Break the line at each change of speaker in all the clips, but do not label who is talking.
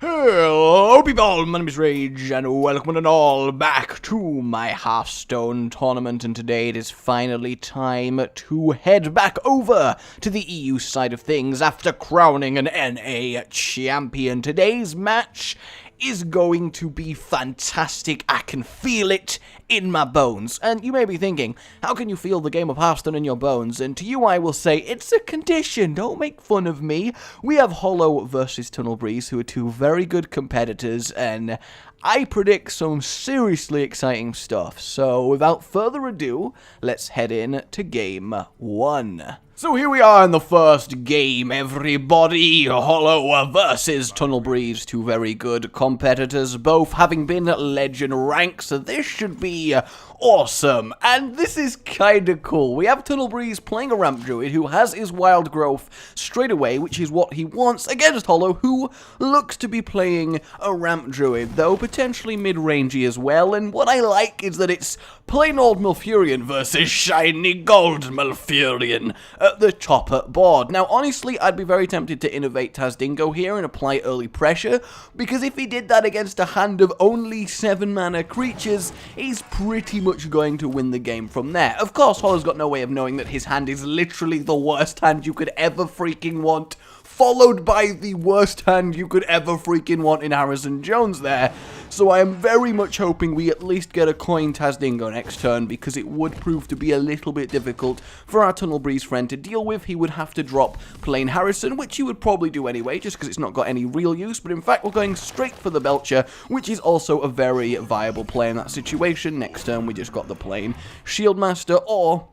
Hello people, my name is Rage, and welcome and all back to my Hearthstone tournament, and today it is finally time to head back over to the EU side of things after crowning an NA champion. Today's match is going to be fantastic. I can feel it in my bones. And you may be thinking, how can you feel the game of Hearthstone in your bones? And to you I will say, it's a condition. Don't make fun of me. We have Hollow versus Tunnelbreeze, who are two very good competitors, and I predict some seriously exciting stuff. So without further ado, let's head in to game 1. So here we are in the first game, everybody. Hollow versus Tunnelbreeze, two very good competitors, both having been legend ranks, so this should be awesome. And this is kinda cool. We have Tunnelbreeze playing a ramp druid who has his wild growth straight away, which is what he wants, against Hollow, who looks to be playing a ramp druid, though potentially mid-rangey as well. And what I like is that it's plain old Malfurion versus shiny gold Malfurion at the top board. Now, honestly, I'd be very tempted to innovate Tazdingo here and apply early pressure, because if he did that against a hand of only 7 mana creatures, he's pretty much going to win the game from there. Of course, Hollow's got no way of knowing that his hand is literally the worst hand you could ever freaking want, followed by the worst hand you could ever freaking want in Harrison Jones there. So I am very much hoping we at least get a coin Tazdingo next turn, because it would prove to be a little bit difficult for our Tunnelbreeze friend to deal with. He would have to drop plain Harrison, which he would probably do anyway, just because it's not got any real use. But in fact, we're going straight for the Belcher, which is also a very viable play in that situation. Next turn, we just got the plain Shieldmaster, or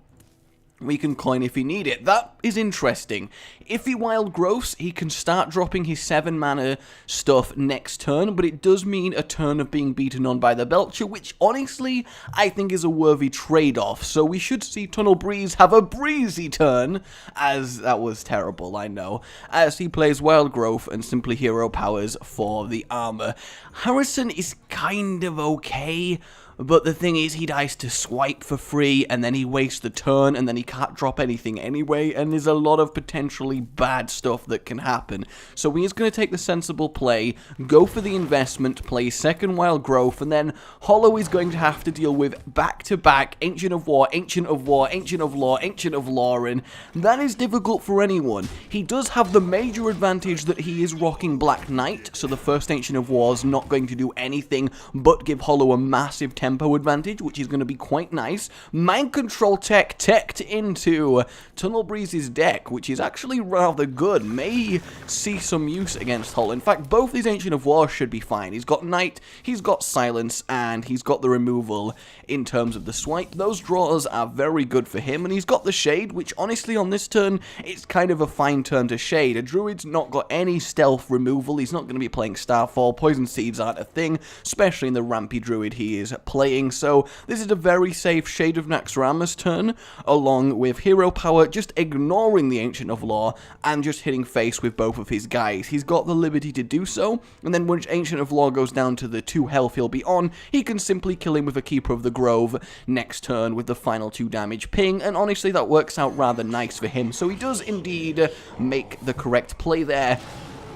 we can coin if he need it. That is interesting. If he wild growths, he can start dropping his 7 mana stuff next turn, but it does mean a turn of being beaten on by the Belcher, which honestly I think is a worthy trade-off. So we should see Tunnelbreeze have a breezy turn, as that was terrible, I know, as he plays wild growth and simply hero powers for the armor. Harrison is kind of okay, but the thing is, he dies to swipe for free, and then he wastes the turn, and then he can't drop anything anyway, and there's a lot of potentially bad stuff that can happen. So he's going to take the sensible play, go for the investment, play second wild growth, and then Hollow is going to have to deal with back-to-back Ancient of War, Ancient of War, Ancient of Law, Ancient of Law, and that is difficult for anyone. He does have the major advantage that he is rocking Black Knight, so the first Ancient of War is not going to do anything but give Hollow a massive tempo advantage, which is going to be quite nice. Mind Control Tech teched into Tunnelbreeze's deck, which is actually rather good. May see some use against Hollow. In fact, both these Ancient of War should be fine. He's got Knight, he's got Silence, and he's got the removal in terms of the swipe. Those draws are very good for him, and he's got the Shade, which honestly on this turn, it's kind of a fine turn to Shade. A Druid's not got any stealth removal. He's not going to be playing Starfall. Poison Seeds aren't a thing, especially in the rampy Druid he is playing. So this is a very safe Shade of Naxxramas turn, along with hero power, just ignoring the Ancient of Law and just hitting face with both of his guys. He's got the liberty to do so, and then when Ancient of Law goes down to the 2 health he'll be on, he can simply kill him with a Keeper of the Grove next turn with the final 2 damage ping, and honestly that works out rather nice for him. So he does indeed make the correct play there.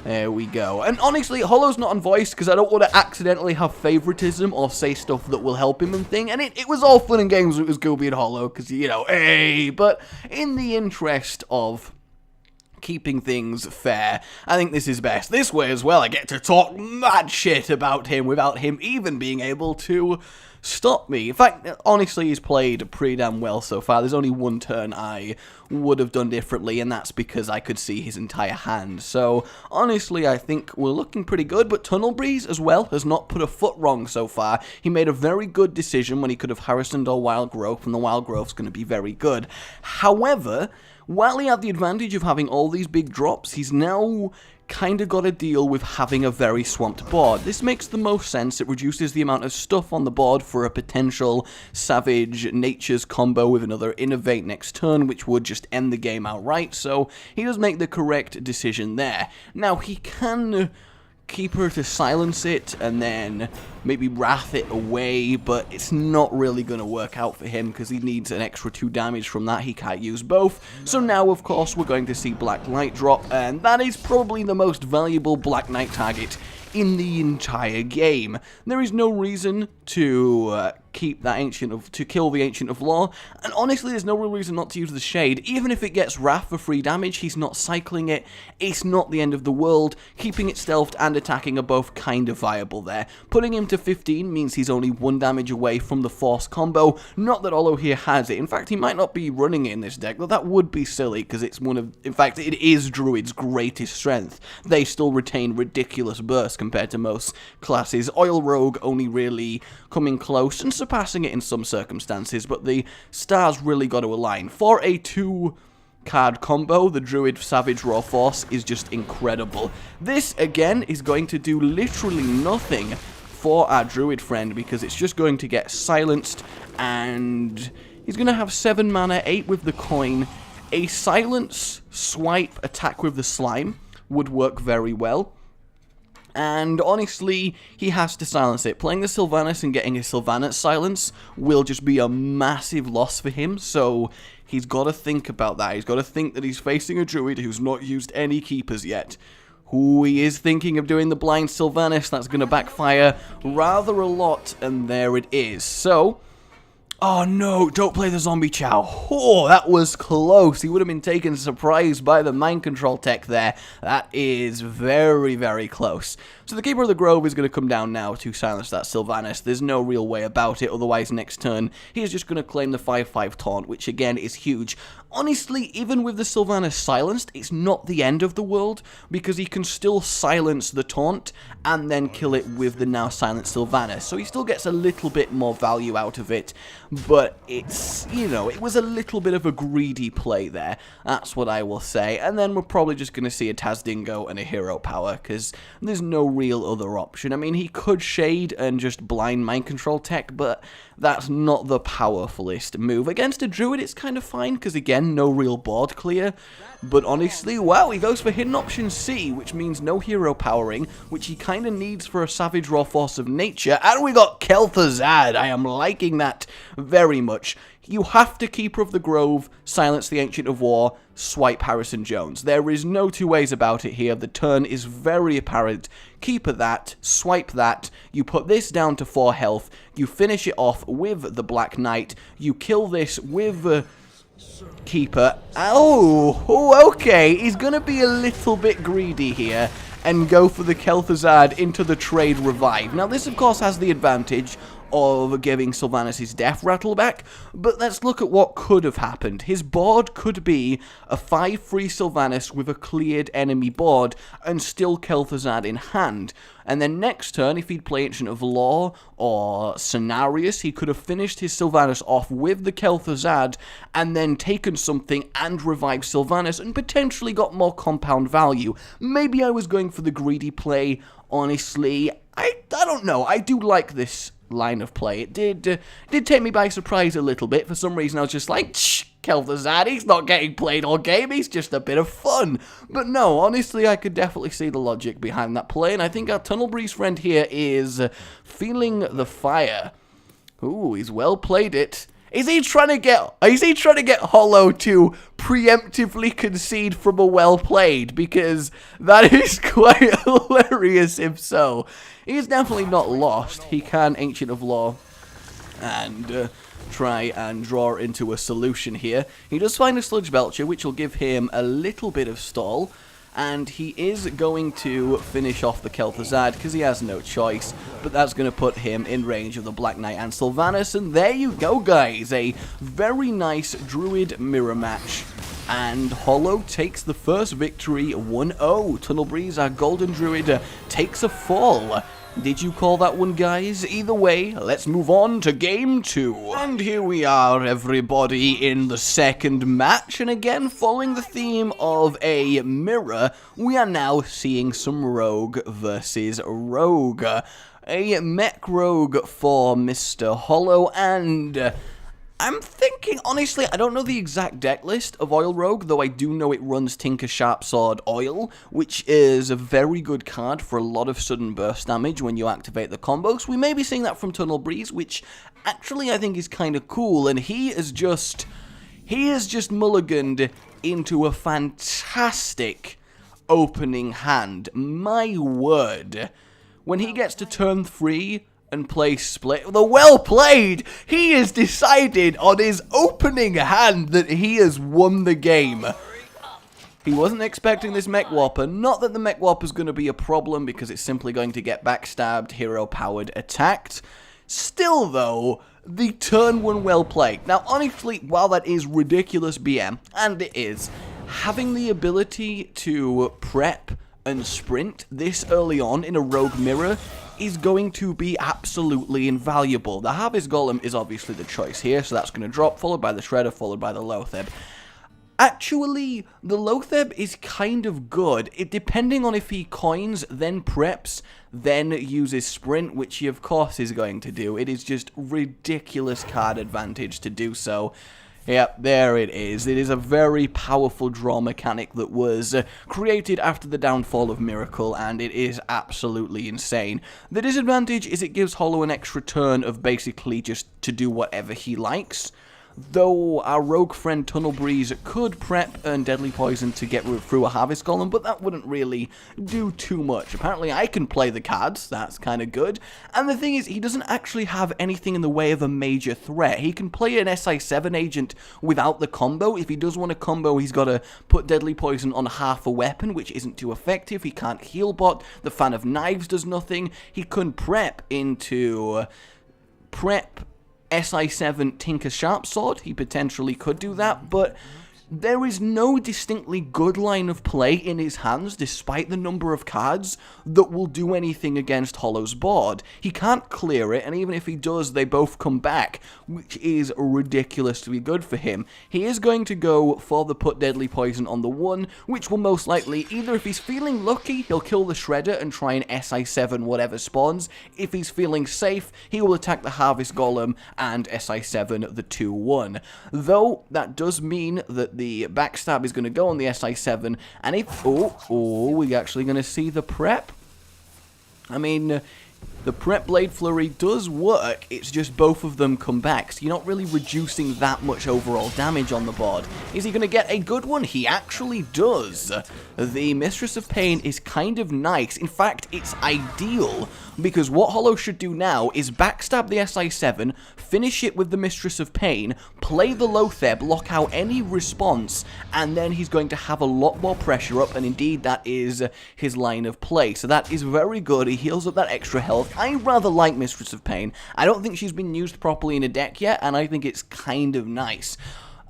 There we go. And honestly, Hollow's not on voice because I don't want to accidentally have favoritism or say stuff that will help him and thing. And it was all fun and games with it was Gooby and Hollow because, you know, hey. But in the interest of keeping things fair, I think this is best. This way as well, I get to talk mad shit about him without him even being able to stop me. In fact, honestly, he's played pretty damn well so far. There's only one turn I would have done differently, and that's because I could see his entire hand. So, honestly, I think we're looking pretty good, but Tunnelbreeze, as well, has not put a foot wrong so far. He made a very good decision when he could have Harrisoned or Wild Growth, and the Wild Growth's going to be very good. However, while he had the advantage of having all these big drops, he's now kind of got to deal with having a very swamped board. This makes the most sense. It reduces the amount of stuff on the board for a potential Savage Nature's combo with another Innovate next turn, which would just end the game outright, so he does make the correct decision there. Now, he can Keeper to silence it, and then maybe Wrath it away, but it's not really going to work out for him because he needs an extra 2 damage from that. He can't use both. So now, of course, we're going to see Black Knight drop, and that is probably the most valuable Black Knight target in the entire game. There is no reason to keep that kill the Ancient of Law, and honestly there's no real reason not to use the Shade. Even if it gets Wrath for free damage, he's not cycling it, it's not the end of the world. Keeping it stealthed and attacking are both kind of viable there. Putting him to 15 means he's only 1 damage away from the Force combo. Not that Olo here has it, in fact he might not be running it in this deck, though that would be silly because it's in fact it is Druid's greatest strength. They still retain ridiculous burst compared to most classes. Oil Rogue only really coming close and surpassing it in some circumstances, but the stars really got to align. For a 2-card combo, the Druid Savage Raw Force is just incredible. This, again, is going to do literally nothing for our Druid friend because it's just going to get silenced, and he's going to have 7 mana, 8 with the coin. A silence, swipe, attack with the slime would work very well. And honestly, he has to silence it. Playing the Sylvanas and getting a Sylvanas silence will just be a massive loss for him, so he's got to think about that. He's got to think that he's facing a Druid who's not used any keepers yet. Who he is thinking of doing the blind Sylvanas, that's going to backfire rather a lot, and there it is. So, oh no, don't play the Zombie Chow. Oh, that was close. He would have been taken surprised by the mind control tech there. That is very, very close. So the Keeper of the Grove is going to come down now to silence that Sylvanas. There's no real way about it, otherwise next turn he is just going to claim the 5/5 taunt, which again is huge. Honestly, even with the Sylvanas silenced, it's not the end of the world, because he can still silence the taunt and then kill it with the now silenced Sylvanas. So he still gets a little bit more value out of it, but it's, you know, it was a little bit of a greedy play there. That's what I will say. And then we're probably just going to see a Tazdingo and a Hero Power, because there's no real other option. I mean, he could Shade and just blind mind control tech, but that's not the powerfulest move. Against a Druid, it's kind of fine, because again, no real board clear. But honestly, wow, he goes for hidden option C, which means no hero powering, which he kind of needs for a Savage Raw Force of Nature. And we got Kel'Thuzad. I am liking that very much. You have to Keeper of the Grove, silence the Ancient of War, swipe Harrison Jones. There is no two ways about it here. The turn is very apparent. Keeper that, swipe that, you put this down to 4 health, you finish it off with the Black Knight, you kill this with Keeper. Oh, okay, he's going to be a little bit greedy here and go for the Kel'Thuzad into the trade revive. Now this of course has the advantage of giving Sylvanas' death rattle back, but let's look at what could have happened. His board could be a 5-3 Sylvanas with a cleared enemy board and still Kel'Thuzad in hand. And then next turn, if he'd play Ancient of Law or Cenarius, he could have finished his Sylvanas off with the Kel'Thuzad and then taken something and revived Sylvanas and potentially got more compound value. Maybe I was going for the greedy play, honestly. I don't know. I do like this line of play. It did take me by surprise a little bit. For some reason I was just like, Kel'Thuzad, he's not getting played all game, he's just a bit of fun. But no, honestly, I could definitely see the logic behind that play, and I think our Tunnelbreeze friend here is feeling the fire. Ooh, he's well played it. Is he trying to get Hollow to preemptively concede from a well played? Because that is quite hilarious if so. He's definitely not lost. He can Ancient of Law and try and draw into a solution here. He does find a Sludge Belcher, which will give him a little bit of stall. And he is going to finish off the Kel'Thuzad because he has no choice. But that's going to put him in range of the Black Knight and Sylvanas. And there you go, guys. A very nice Druid mirror match. And Hollow takes the first victory 1-0. Tunnelbreeze, our Golden Druid, takes a fall. Did you call that one, guys? Either way, let's move on to game 2. And here we are, everybody, in the second match. And again, following the theme of a mirror, we are now seeing some Rogue versus Rogue. A Mech Rogue for Mr. Hollow, and I'm thinking, honestly, I don't know the exact deck list of Oil Rogue, though I do know it runs Tinker Sharpsword Oil, which is a very good card for a lot of sudden burst damage when you activate the combo. So we may be seeing that from Tunnelbreeze, which actually I think is kind of cool, and he is just mulliganed into a fantastic opening hand. My word. When he gets to turn 3 and play Split, the well played! He has decided on his opening hand that he has won the game. He wasn't expecting this Mech Whopper. Not that the Mech Whopper is going to be a problem, because it's simply going to get backstabbed, hero-powered, attacked. Still, though, the turn 1 well played. Now, honestly, while that is ridiculous BM, and it is, having the ability to prep and sprint this early on in a Rogue Mirror is going to be absolutely invaluable. The Harvest Golem is obviously the choice here, so that's going to drop, followed by the Shredder, followed by the Loatheb. Actually, the Loatheb is kind of good. Depending on if he coins, then preps, then uses sprint, which he of course is going to do. It is just ridiculous card advantage to do so. Yep, there it is. It is a very powerful draw mechanic that was created after the downfall of Miracle, and it is absolutely insane. The disadvantage is it gives Hollow an extra turn of basically just to do whatever he likes. Though our rogue friend Tunnelbreeze could prep and Deadly Poison to get through a Harvest Golem, but that wouldn't really do too much. Apparently I can play the cards, that's kind of good. And the thing is, he doesn't actually have anything in the way of a major threat. He can play an SI7 agent without the combo. If he does want a combo, he's got to put Deadly Poison on half a weapon, which isn't too effective. He can't heal bot. The Fan of Knives does nothing. He couldn't prep into... SI7 Tinker Sharpsword. He potentially could do that, but there is no distinctly good line of play in his hands, despite the number of cards, that will do anything against Hollow's board. He can't clear it, and even if he does, they both come back, which is ridiculously good for him. He is going to go for the put Deadly Poison on the 1, which will most likely, either if he's feeling lucky, he'll kill the Shredder and try and SI7 whatever spawns. If he's feeling safe, he will attack the Harvest Golem and SI7 the 2-1. Though, that does mean that the backstab is going to go on the SI7, and if... we're actually going to see the prep. I mean, the prep Blade Flurry does work, it's just both of them come back, so you're not really reducing that much overall damage on the board. Is he going to get a good one? He actually does. The Mistress of Pain is kind of nice. In fact, it's ideal, because what Hollow should do now is backstab the SI7, finish it with the Mistress of Pain, play the Loatheb, lock out any response, and then he's going to have a lot more pressure up, and indeed that is his line of play. So that is very good. He heals up that extra health. I rather like Mistress of Pain. I don't think she's been used properly in a deck yet, and I think it's kind of nice.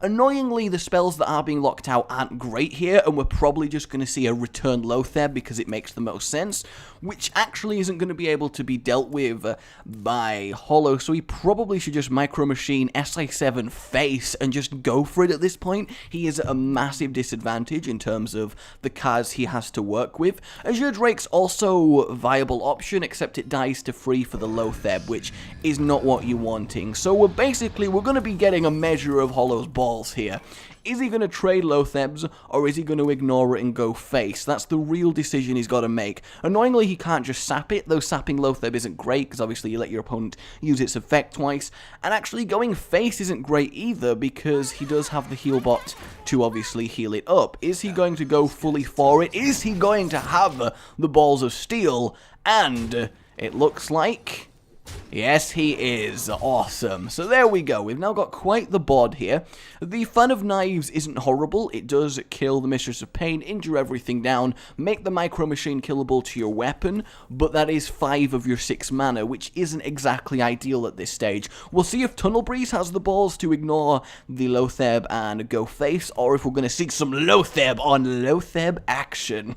Annoyingly, the spells that are being locked out aren't great here, and we're probably just going to see a return Loatheb because it makes the most sense, which actually isn't going to be able to be dealt with by Hollow, so he probably should just Micro Machine SI7 face and just go for it at this point. He is at a massive disadvantage in terms of the cards he has to work with. Azure Drake's also a viable option, except it dies to free for the Loatheb, which is not what you're wanting. So we're going to be getting a measure of Hollow's balls here. Is he going to trade Loathebs, or is he going to ignore it and go face? That's the real decision he's got to make. Annoyingly, he can't just sap it, though sapping Loatheb isn't great, because obviously you let your opponent use its effect twice. And actually, going face isn't great either, because he does have the heal bot to obviously heal it up. Is he going to go fully for it? Is he going to have the balls of steel? And it looks like... yes, he is. Awesome. So there we go. We've now got quite the board here. The Fan of Knives isn't horrible. It does kill the Mistress of Pain, injure everything down, make the Micro Machine killable to your weapon, but that is 5 of your 6 mana, which isn't exactly ideal at this stage. We'll see if Tunnelbreeze has the balls to ignore the Loatheb and go face, or if we're going to see some Loatheb on Loatheb action.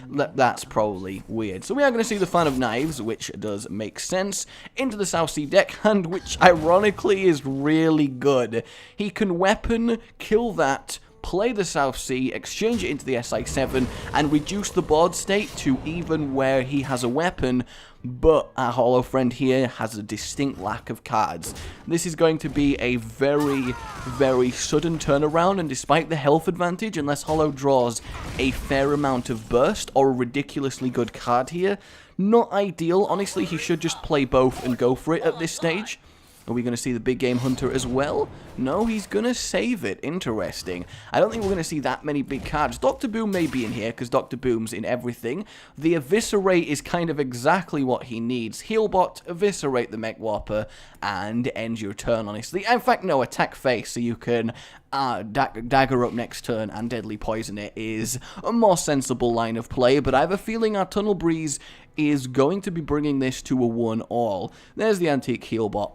That's probably weird. So we are going to see the Fan of Knives, which does make sense, into the South Sea deck, and which ironically is really good. He can weapon, kill that, play the South Sea, exchange it into the SI7, and reduce the board state to even where he has a weapon, but our hollow friend here has a distinct lack of cards. This is going to be a very, very sudden turnaround, and despite the health advantage, unless hollow draws a fair amount of burst or a ridiculously good card here, not ideal. Honestly, he should just play both and go for it at this stage. Are we going to see the big game hunter as well? No, he's going to save it. Interesting. I don't think we're going to see that many big cards. Dr. Boom may be in here because Dr. Boom's in everything. The Eviscerate is kind of exactly what he needs. Healbot, Eviscerate the Mech Whopper, and end your turn, honestly. In fact, no, attack face so you can dagger up next turn and deadly poison it is a more sensible line of play, but I have a feeling our Tunnelbreeze is going to be bringing this to a 1-all. There's the Antique Healbot.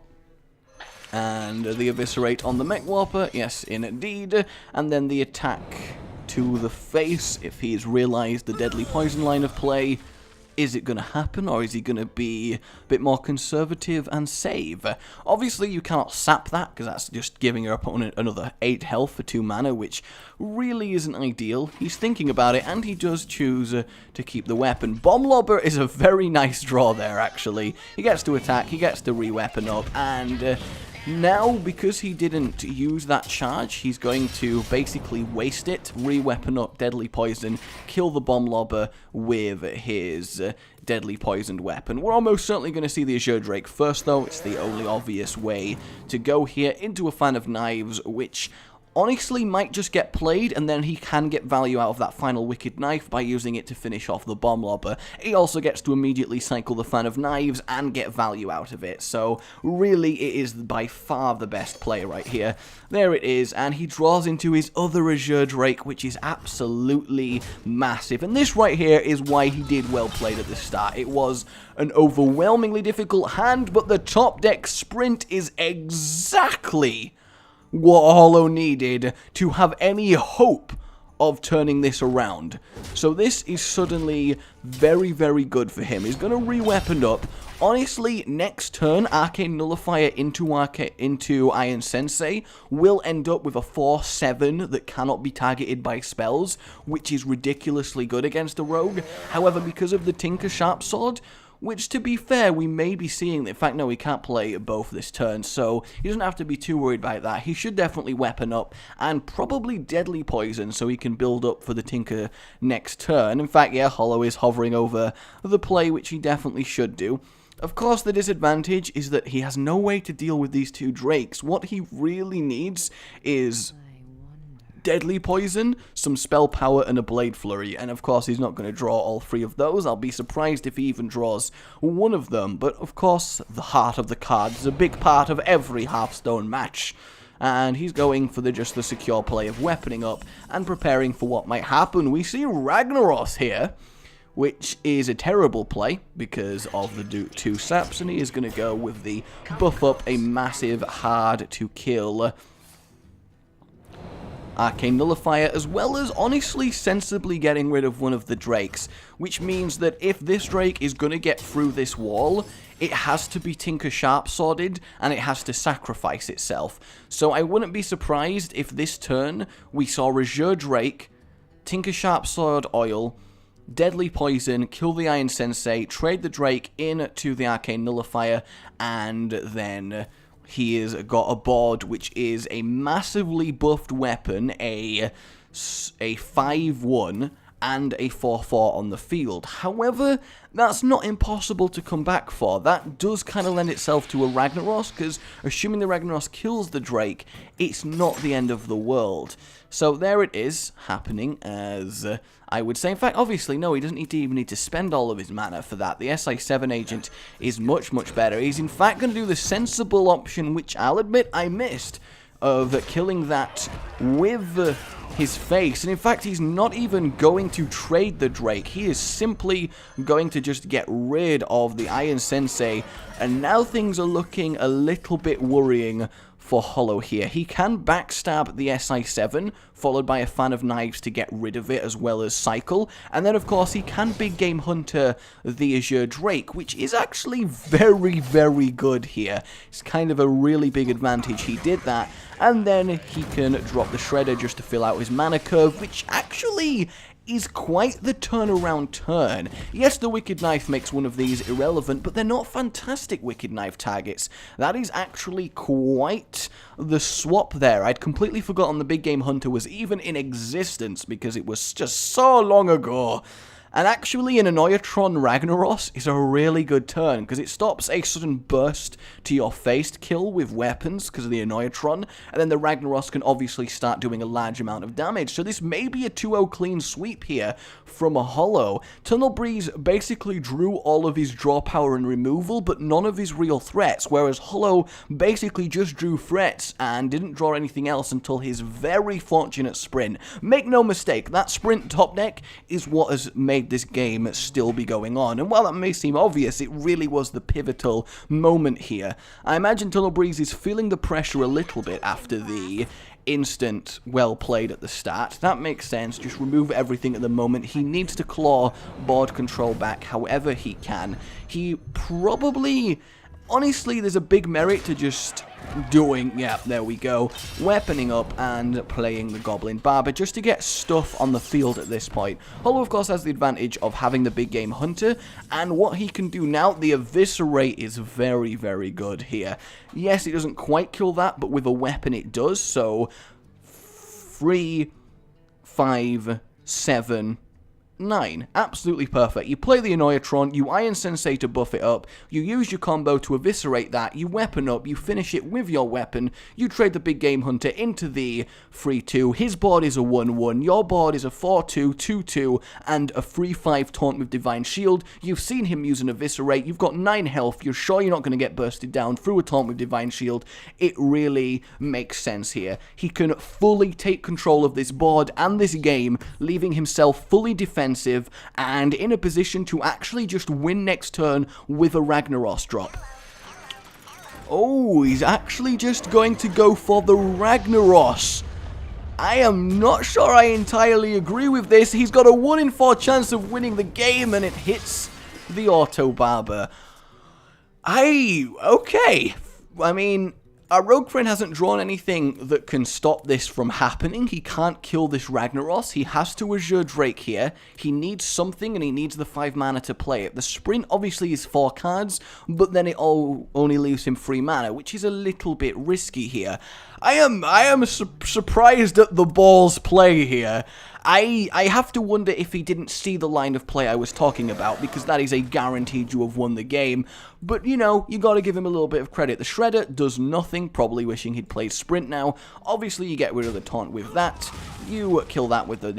And the Eviscerate on the Mech Whopper, yes, indeed. And then the attack to the face, if he's realized the deadly poison line of play. Is it going to happen, or is he going to be a bit more conservative and save? Obviously, you cannot sap that, because that's just giving your opponent another 8 health for 2 mana, which really isn't ideal. He's thinking about it, and he does choose to keep the weapon. Bomb Lobber is a very nice draw there, actually. He gets to attack, he gets to re-weapon up, and now, because he didn't use that charge, he's going to basically waste it, re-weapon up Deadly Poison, kill the Bomb Lobber with his deadly poisoned weapon. We're almost certainly going to see the Azure Drake first, though. It's the only obvious way to go here into a Fan of Knives, which honestly might just get played, and then he can get value out of that final Wicked Knife by using it to finish off the Bomb Lobber. He also gets to immediately cycle the Fan of Knives and get value out of it, so really it is by far the best play right here. There it is, and he draws into his other Azure Drake, which is absolutely massive, and this right here is why he did well played at the start. It was an overwhelmingly difficult hand, but the top deck sprint is exactly what Hollow needed to have any hope of turning this around. So this is suddenly very, very good for him. He's going to re-weapon up. Honestly, next turn, Arcane Nullifier into Iron Sensei will end up with a 4/7 that cannot be targeted by spells, which is ridiculously good against a rogue. However, because of the Tinker Sharpsword, which, to be fair, we may be seeing. In fact, no, he can't play both this turn, so he doesn't have to be too worried about that. He should definitely weapon up, and probably Deadly Poison, so he can build up for the Tinker next turn. In fact, yeah, Hollow is hovering over the play, which he definitely should do. Of course, the disadvantage is that he has no way to deal with these 2 Drakes. What he really needs is Deadly Poison, some Spell Power, and a Blade Flurry, and of course he's not going to draw all 3 of those. I'll be surprised if he even draws one of them, but of course the heart of the cards is a big part of every Hearthstone match, and he's going for just the secure play of weaponing up and preparing for what might happen. We see Ragnaros here, which is a terrible play because of the 2 saps, and he is going to go with the buff up a massive hard to kill Arcane Nullifier, as well as honestly sensibly getting rid of one of the Drakes, which means that if this Drake is going to get through this wall, it has to be Tinker Sharpsworded, and it has to sacrifice itself. So I wouldn't be surprised if this turn we saw Azure Drake, Tinker Sharpsword Oil, Deadly Poison, kill the Iron Sensei, trade the Drake into the Arcane Nullifier, and then he has got a board which is a massively buffed weapon, a 5/1, and a 4/4 on the field. However, that's not impossible to come back for. That does kind of lend itself to a Ragnaros, because assuming the Ragnaros kills the Drake, it's not the end of the world. So there it is, happening as I would say. In fact, obviously, no, he doesn't even need to spend all of his mana for that. The SI7 agent is much, much better. He's in fact going to do the sensible option, which I'll admit I missed, of killing that with his face. And in fact, he's not even going to trade the Drake. He is simply going to just get rid of the Iron Sensei. And now things are looking a little bit worrying for Hollow here. He can backstab the SI7, followed by a Fan of Knives to get rid of it, as well as cycle. And then, of course, he can Big Game Hunter the Azure Drake, which is actually very, very good here. It's kind of a really big advantage he did that. And then he can drop the Shredder just to fill out his mana curve, which actually is quite the turnaround turn. Yes, the Wicked Knife makes one of these irrelevant, but they're not fantastic Wicked Knife targets. That is actually quite the swap there. I'd completely forgotten the Big Game Hunter was even in existence because it was just so long ago. And actually, an Annoyatron Ragnaros is a really good turn, because it stops a sudden burst to your face kill with weapons, because of the Annoyatron, and then the Ragnaros can obviously start doing a large amount of damage. So this may be a 2-0 clean sweep here from a Hollow. Tunnelbreeze basically drew all of his draw power and removal, but none of his real threats, whereas Hollow basically just drew threats and didn't draw anything else until his very fortunate sprint. Make no mistake, that sprint top deck is what has made this game still be going on, and while that may seem obvious, it really was the pivotal moment here. I imagine Tunnelbreeze is feeling the pressure a little bit after the instant well played at the start. That makes sense, just remove everything at the moment. He needs to claw board control back however he can. He probably... Honestly, there's a big merit to just doing, yeah, there we go, weaponing up and playing the Goblin Barber just to get stuff on the field at this point. Hollow, of course, has the advantage of having the Big Game Hunter, and what he can do now, the Eviscerate is very, very good here. Yes, it doesn't quite kill that, but with a weapon it does, so 3, 5, 7... 9. Absolutely perfect. You play the Annoyatron, you Iron Sensei to buff it up, you use your combo to eviscerate that, you weapon up, you finish it with your weapon, you trade the Big Game Hunter into the 3-2, his board is a 1-1, your board is a 4-2, 2-2, and a 3-5 taunt with Divine Shield. You've seen him use an eviscerate, you've got 9 health, you're sure you're not going to get bursted down through a taunt with Divine Shield. It really makes sense here. He can fully take control of this board and this game, leaving himself fully defensive and in a position to actually just win next turn with a Ragnaros drop. Oh, he's actually just going to go for the Ragnaros. I am not sure I entirely agree with this. He's got a 1 in 4 chance of winning the game and it hits the Auto Barber. Okay. I mean, our Rogue friend hasn't drawn anything that can stop this from happening. He can't kill this Ragnaros. He has to Azure Drake here. He needs something, and he needs the 5 mana to play it. The Sprint obviously is 4 cards, but then it only leaves him 3 mana, which is a little bit risky here. I am surprised at the ball's play here. I have to wonder if he didn't see the line of play I was talking about, because that is a guaranteed you have won the game. But, you know, you gotta give him a little bit of credit. The Shredder does nothing, probably wishing he'd played Sprint now. Obviously, you get rid of the taunt with that. You kill that with the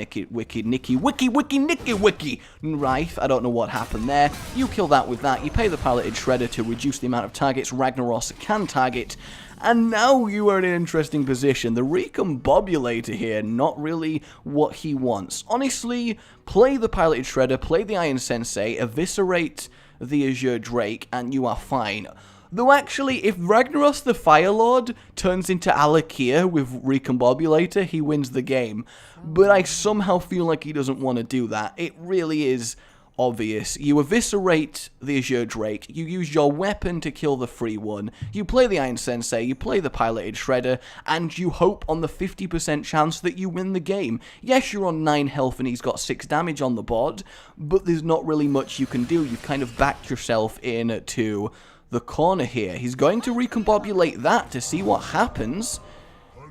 Wiki Rife. I don't know what happened there. You kill that with that. You pay the Piloted Shredder to reduce the amount of targets Ragnaros can target. And now you are in an interesting position. The Recombobulator here, not really what he wants. Honestly, play the Piloted Shredder, play the Iron Sensei, eviscerate the Azure Drake, and you are fine. Though actually, if Ragnaros the Firelord turns into Alakir with Recombobulator, he wins the game. But I somehow feel like he doesn't want to do that. It really is obvious. You eviscerate the Azure Drake, you use your weapon to kill the free one, you play the Iron Sensei, you play the Piloted Shredder, and you hope on the 50% chance that you win the game. Yes, you're on 9 health and he's got 6 damage on the board, but there's not really much you can do. You've kind of backed yourself into the corner here. He's going to recombobulate that to see what happens,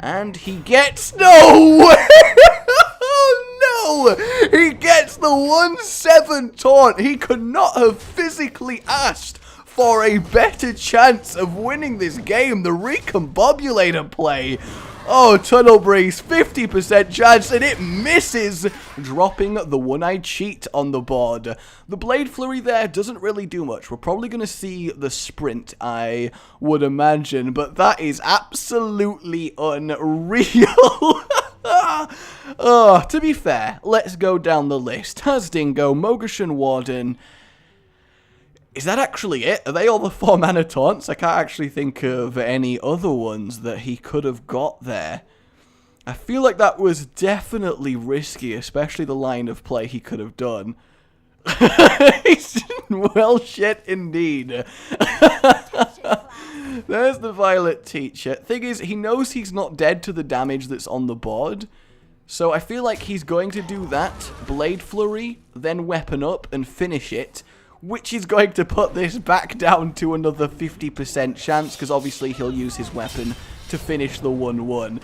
and he gets... No! He gets the 1-7 taunt. He could not have physically asked for a better chance of winning this game. The Recombobulator play. Oh, Tunnelbreeze, 50% chance, and it misses, dropping the One-Eyed Cheat on the board. The Blade Flurry there doesn't really do much. We're probably going to see the Sprint, I would imagine, but that is absolutely unreal. Oh, to be fair, let's go down the list. Has Dingo, Mogashan Warden. Is that actually it? Are they all the 4 mana taunts? I can't actually think of any other ones that he could have got there. I feel like that was definitely risky, especially the line of play he could have done. Well, shit, indeed. There's the Violet Teacher. Thing is, he knows he's not dead to the damage that's on the board. So I feel like he's going to do that, Blade Flurry, then Weapon Up, and finish it. Which is going to put this back down to another 50% chance, because obviously he'll use his weapon to finish the 1-1.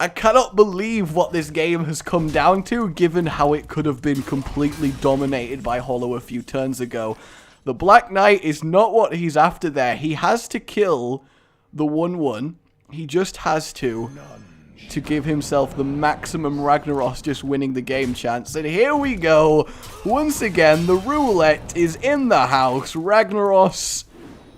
I cannot believe what this game has come down to, given how it could have been completely dominated by Hollow a few turns ago. The Black Knight is not what he's after there. He has to kill the 1-1. He just has to give himself the maximum Ragnaros just winning the game chance. And here we go. Once again, the roulette is in the house. Ragnaros,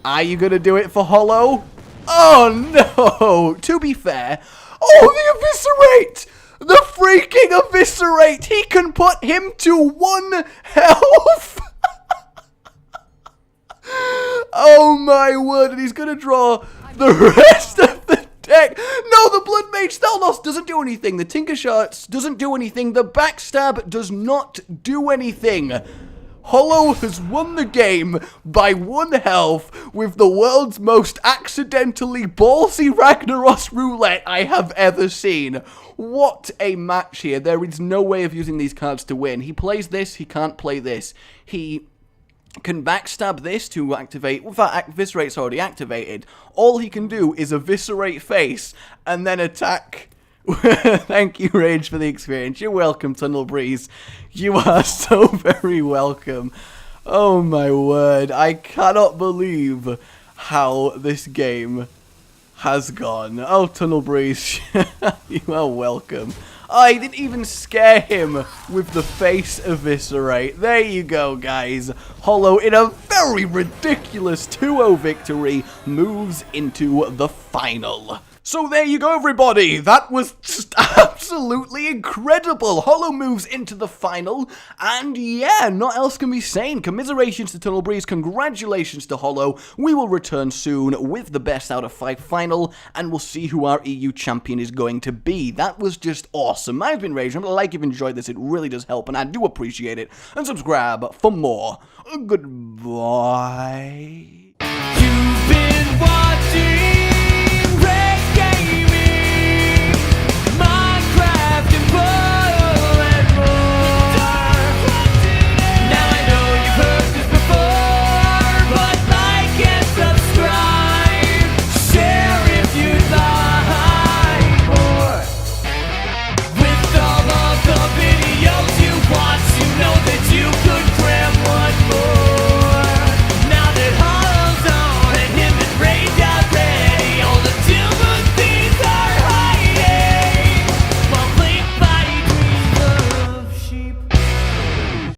are you going to do it for Hollow? Oh, no. To be fair, oh, the Eviscerate! The freaking Eviscerate! He can put him to 1 health! Oh, my word. And he's going to draw the rest of the deck. No, the Blood Mage Stalnos doesn't do anything. The Tinker Shards doesn't do anything. The Backstab does not do anything. Hollow has won the game by 1 health with the world's most accidentally ballsy Ragnaros roulette I have ever seen. What a match here. There is no way of using these cards to win. He plays this, he can't play this. He can backstab this to activate. Well, that Eviscerate's already activated. All he can do is Eviscerate face and then attack. Thank you, Rage, for the experience. You're welcome, Tunnelbreeze. You are so very welcome. Oh my word. I cannot believe how this game has gone. Oh, Tunnelbreeze, you are welcome. I didn't even scare him with the face Eviscerate. There you go, guys. Hollow, in a very ridiculous 2-0 victory, moves into the final. So there you go, everybody. That was just absolutely incredible. Hollow moves into the final, and yeah, not else can be saying. Commiserations to Tunnelbreeze, congratulations to Hollow. We will return soon with the best out of 5 final, and we'll see who our EU champion is going to be. That was just awesome. I've been Rage. Remember to like if you enjoyed this. It really does help, and I do appreciate it. And subscribe for more. Goodbye.